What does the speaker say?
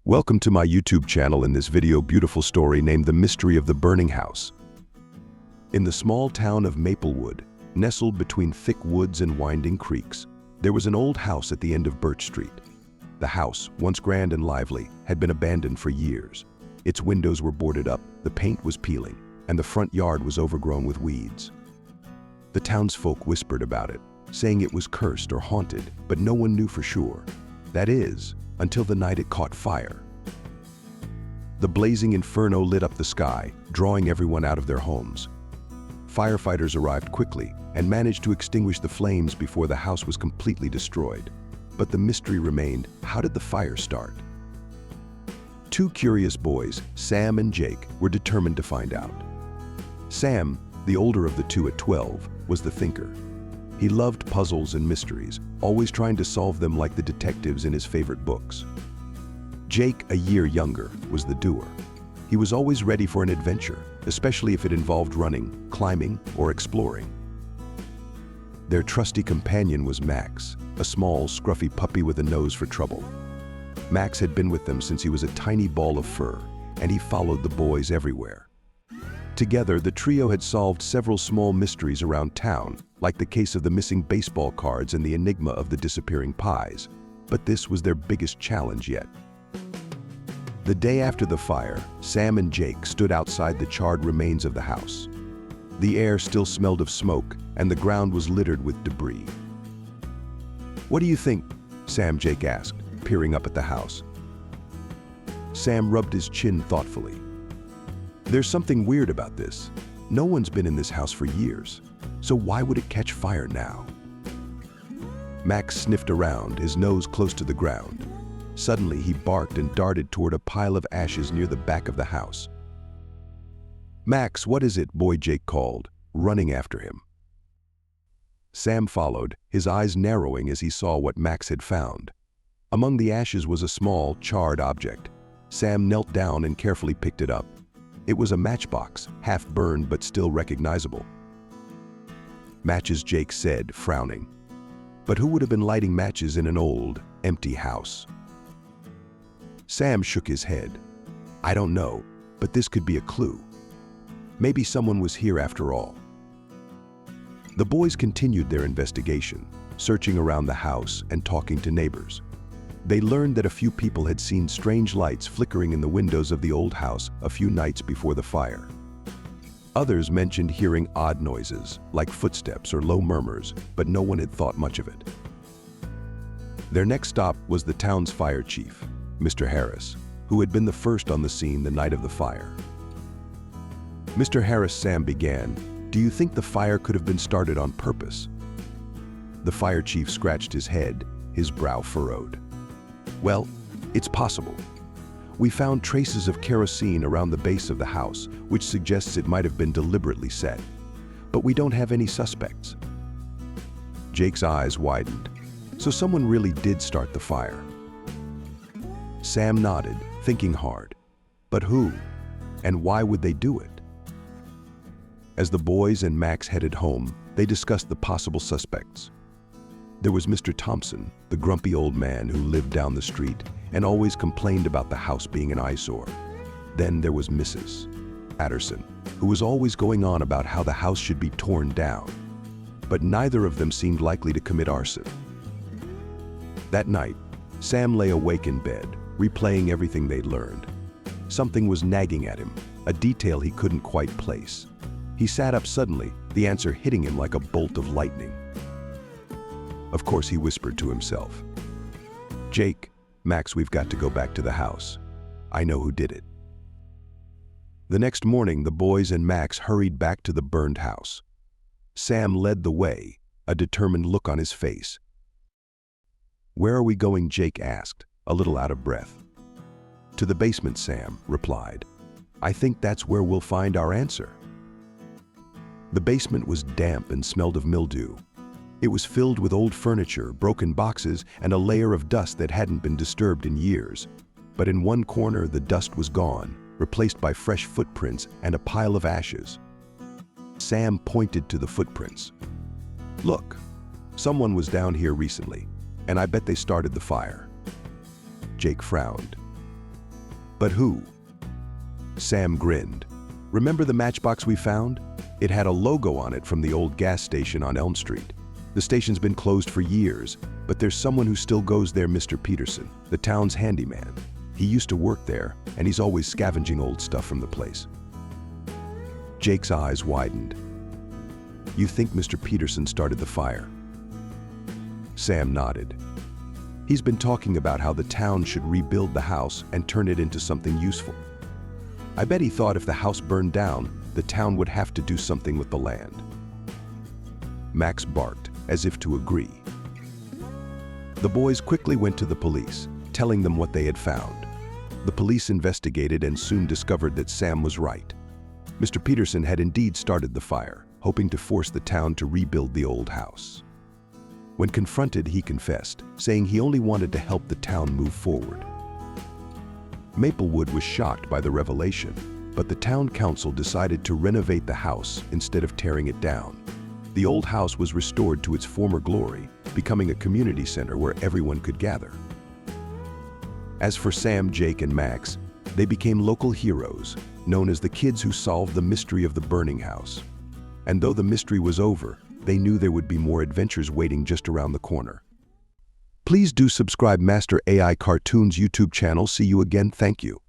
Welcome to my YouTube channel. In this video, beautiful story named The Mystery of the Burning House. In the small town of Maplewood, nestled between thick woods and winding creeks, there was an old house at the end of Birch Street. The house, once grand and lively, had been abandoned for years. Its windows were boarded up, the paint was peeling, and the front yard was overgrown with weeds. The townsfolk whispered about it, saying it was cursed or haunted, but no one knew for sure. That is, until the night it caught fire. The blazing inferno lit up the sky, drawing everyone out of their homes. Firefighters arrived quickly and managed to extinguish the flames before the house was completely destroyed. But the mystery remained: how did the fire start? Two curious boys, Sam and Jake, were determined to find out. Sam, the older of the two at 12, was the thinker. He loved puzzles and mysteries, always trying to solve them like the detectives in his favorite books. Jake, a year younger, was the doer. He was always ready for an adventure, especially if it involved running, climbing, or exploring. Their trusty companion was Max, a small, scruffy puppy with a nose for trouble. Max had been with them since he was a tiny ball of fur, and he followed the boys everywhere. Together, the trio had solved several small mysteries around town, like the case of the missing baseball cards and the enigma of the disappearing pies. But this was their biggest challenge yet. The day after the fire, Sam and Jake stood outside the charred remains of the house. The air still smelled of smoke, and the ground was littered with debris. "What do you think?" Jake asked, peering up at the house. Sam rubbed his chin thoughtfully. "There's something weird about this. No one's been in this house for years, so why would it catch fire now?" Max sniffed around, his nose close to the ground. Suddenly, he barked and darted toward a pile of ashes near the back of the house. "Max, what is it?" boy Jake called, running after him. Sam followed, his eyes narrowing as he saw what Max had found. Among the ashes was a small, charred object. Sam knelt down and carefully picked it up. It was a matchbox, half burned but still recognizable. "Matches," Jake said, frowning. But who would have been lighting matches in an old, empty house? Sam shook his head. "I don't know, but this could be a clue. Maybe someone was here after all." The boys continued their investigation, searching around the house and talking to neighbors. They learned that a few people had seen strange lights flickering in the windows of the old house a few nights before the fire. Others mentioned hearing odd noises, like footsteps or low murmurs, but no one had thought much of it. Their next stop was the town's fire chief, Mr. Harris, who had been the first on the scene the night of the fire. "Mr. Harris," Sam began, "do you think the fire could have been started on purpose?" The fire chief scratched his head, his brow furrowed. "Well, it's possible. We found traces of kerosene around the base of the house, which suggests it might have been deliberately set. But we don't have any suspects." Jake's eyes widened. "So someone really did start the fire?" Sam nodded, thinking hard. But who? And why would they do it? As the boys and Max headed home, they discussed the possible suspects. There was Mr. Thompson, the grumpy old man who lived down the street and always complained about the house being an eyesore. Then there was Mrs. Patterson, who was always going on about how the house should be torn down. But neither of them seemed likely to commit arson. That night, Sam lay awake in bed, replaying everything they'd learned. Something was nagging at him, a detail he couldn't quite place. He sat up suddenly, the answer hitting him like a bolt of lightning. Of course, he whispered to himself, "Jake, Max, we've got to go back to the house. I know who did it." The next morning, the boys and Max hurried back to the burned house. Sam led the way, a determined look on his face. "Where are we going?" Jake asked, a little out of breath. "To the basement," Sam replied. "I think that's where we'll find our answer." The basement was damp and smelled of mildew. It was filled with old furniture, broken boxes, and a layer of dust that hadn't been disturbed in years. But in one corner, the dust was gone, replaced by fresh footprints and a pile of ashes. Sam pointed to the footprints. "Look, someone was down here recently, and I bet they started the fire." Jake frowned. But who? Sam grinned. Remember the matchbox we found? It had a logo on it from the old gas station on Elm Street. The station's been closed for years, but there's someone who still goes there, Mr. Peterson, the town's handyman. He used to work there, and he's always scavenging old stuff from the place. Jake's eyes widened. You think Mr. Peterson started the fire? Sam nodded. He's been talking about how the town should rebuild the house and turn it into something useful. I bet he thought if the house burned down, the town would have to do something with the land. Max barked, as if to agree. The boys quickly went to the police, telling them what they had found. The police investigated and soon discovered that Sam was right. Mr. Peterson had indeed started the fire, hoping to force the town to rebuild the old house. When confronted, he confessed, saying he only wanted to help the town move forward. Maplewood was shocked by the revelation, but the town council decided to renovate the house instead of tearing it down. The old house was restored to its former glory, becoming a community center where everyone could gather. As for Sam, Jake, and Max, they became local heroes, known as the kids who solved the mystery of the burning house. And though the mystery was over, they knew there would be more adventures waiting just around the corner. Please do subscribe Master AI Cartoons YouTube channel. See you again. Thank you.